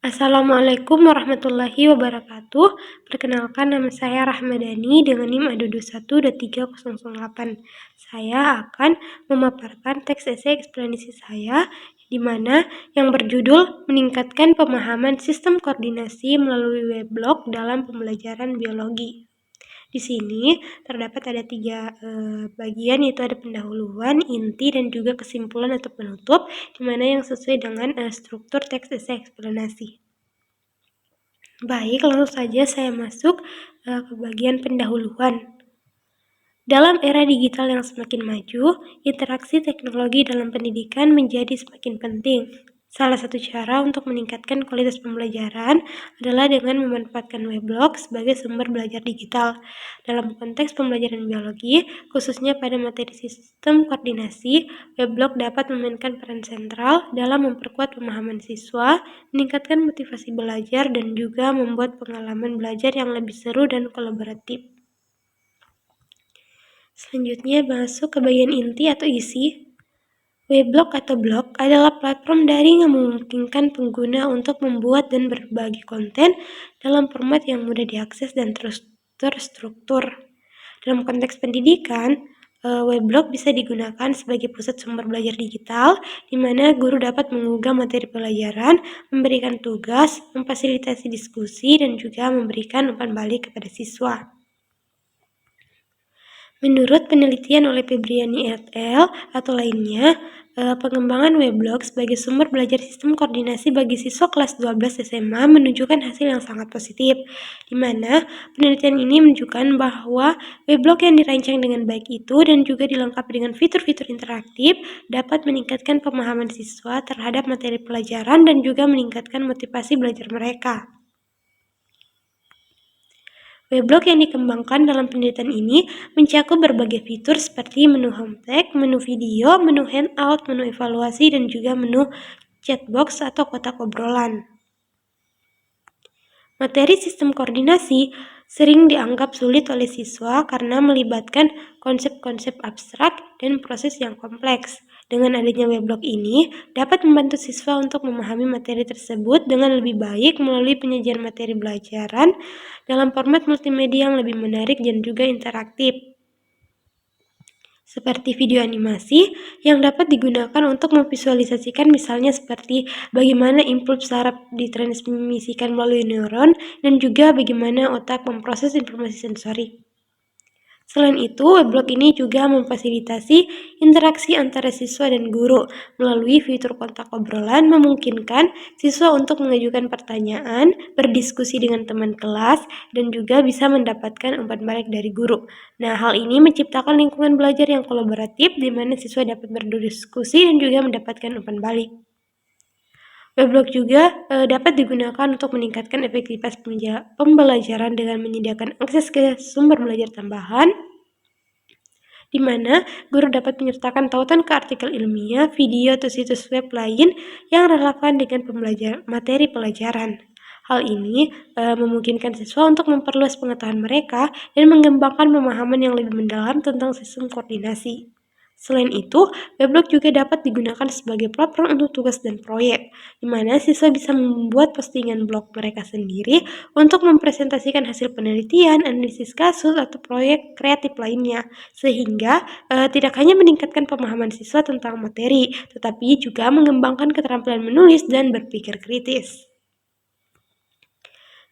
Assalamualaikum warahmatullahi wabarakatuh. Perkenalkan, nama saya Rahmadani dengan NIM A221-3008. Saya akan memaparkan teks esai eksplanasi saya, di mana yang berjudul Meningkatkan Pemahaman Sistem Koordinasi Melalui Weblog dalam Pembelajaran Biologi. Di sini terdapat ada 3 bagian, yaitu ada pendahuluan, inti, dan juga kesimpulan atau penutup, di mana yang sesuai dengan struktur teks esai eksplanasi. Baik, langsung saja saya masuk ke bagian pendahuluan. Dalam era digital yang semakin maju, interaksi teknologi dalam pendidikan menjadi semakin penting. Salah satu cara untuk meningkatkan kualitas pembelajaran adalah dengan memanfaatkan weblog sebagai sumber belajar digital. Dalam konteks pembelajaran biologi, khususnya pada materi sistem koordinasi, weblog dapat memainkan peran sentral dalam memperkuat pemahaman siswa, meningkatkan motivasi belajar, dan juga membuat pengalaman belajar yang lebih seru dan kolaboratif. Selanjutnya masuk ke bagian inti atau isi. Weblog atau blog adalah platform daring yang memungkinkan pengguna untuk membuat dan berbagi konten dalam format yang mudah diakses dan terstruktur. Dalam konteks pendidikan, weblog bisa digunakan sebagai pusat sumber belajar digital, di mana guru dapat mengunggah materi pelajaran, memberikan tugas, memfasilitasi diskusi, dan juga memberikan umpan balik kepada siswa. Menurut penelitian oleh Febriani et al. Atau lainnya, pengembangan weblog sebagai sumber belajar sistem koordinasi bagi siswa kelas 12 SMA menunjukkan hasil yang sangat positif, di mana penelitian ini menunjukkan bahwa weblog yang dirancang dengan baik itu dan juga dilengkapi dengan fitur-fitur interaktif dapat meningkatkan pemahaman siswa terhadap materi pelajaran dan juga meningkatkan motivasi belajar mereka. Weblog yang dikembangkan dalam penelitian ini mencakup berbagai fitur seperti menu home tag, menu video, menu handout, menu evaluasi, dan juga menu chatbox atau kotak obrolan. Materi sistem koordinasi sering dianggap sulit oleh siswa karena melibatkan konsep-konsep abstrak dan proses yang kompleks. Dengan adanya weblog ini, dapat membantu siswa untuk memahami materi tersebut dengan lebih baik melalui penyajian materi pelajaran dalam format multimedia yang lebih menarik dan juga interaktif, seperti video animasi yang dapat digunakan untuk memvisualisasikan, misalnya seperti bagaimana impuls saraf ditransmisikan melalui neuron dan juga bagaimana otak memproses informasi sensori. Selain itu, weblog ini juga memfasilitasi interaksi antara siswa dan guru. Melalui fitur kontak obrolan memungkinkan siswa untuk mengajukan pertanyaan, berdiskusi dengan teman kelas, dan juga bisa mendapatkan umpan balik dari guru. Nah, hal ini menciptakan lingkungan belajar yang kolaboratif di mana siswa dapat berdiskusi dan juga mendapatkan umpan balik. Weblog juga dapat digunakan untuk meningkatkan efektivitas pembelajaran dengan menyediakan akses ke sumber belajar tambahan, di mana guru dapat menyertakan tautan ke artikel ilmiah, video, atau situs web lain yang relevan dengan materi pelajaran. Hal ini memungkinkan siswa untuk memperluas pengetahuan mereka dan mengembangkan pemahaman yang lebih mendalam tentang sistem koordinasi. Selain itu, weblog juga dapat digunakan sebagai platform untuk tugas dan proyek, di mana siswa bisa membuat postingan blog mereka sendiri untuk mempresentasikan hasil penelitian, analisis kasus, atau proyek kreatif lainnya, sehingga tidak hanya meningkatkan pemahaman siswa tentang materi, tetapi juga mengembangkan keterampilan menulis dan berpikir kritis.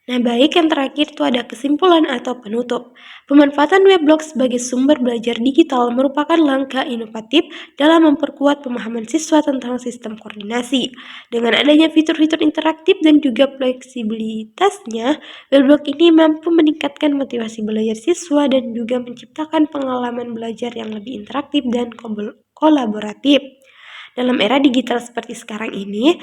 Nah, baik, yang terakhir itu ada kesimpulan atau penutup. Pemanfaatan weblog sebagai sumber belajar digital merupakan langkah inovatif dalam memperkuat pemahaman siswa tentang sistem koordinasi. Dengan adanya fitur-fitur interaktif dan juga fleksibilitasnya, weblog ini mampu meningkatkan motivasi belajar siswa dan juga menciptakan pengalaman belajar yang lebih interaktif dan kolaboratif. Dalam era digital seperti sekarang ini,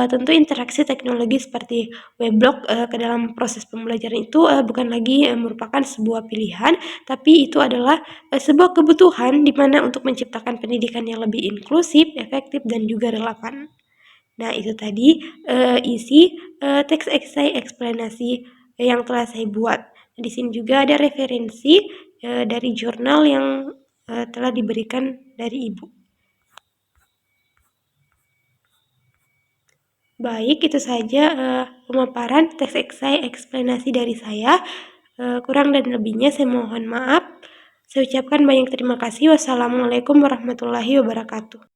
tentu interaksi teknologi seperti weblog ke dalam proses pembelajaran itu bukan lagi merupakan sebuah pilihan, tapi itu adalah sebuah kebutuhan di mana untuk menciptakan pendidikan yang lebih inklusif, efektif, dan juga relevan. Nah, itu tadi isi teks esai eksplanasi yang telah saya buat. Di sini juga ada referensi dari jurnal yang telah diberikan dari Ibu. Baik, itu saja pemaparan teks esai eksplanasi dari saya. Kurang dan lebihnya saya mohon maaf. Saya ucapkan banyak terima kasih. Wassalamualaikum warahmatullahi wabarakatuh.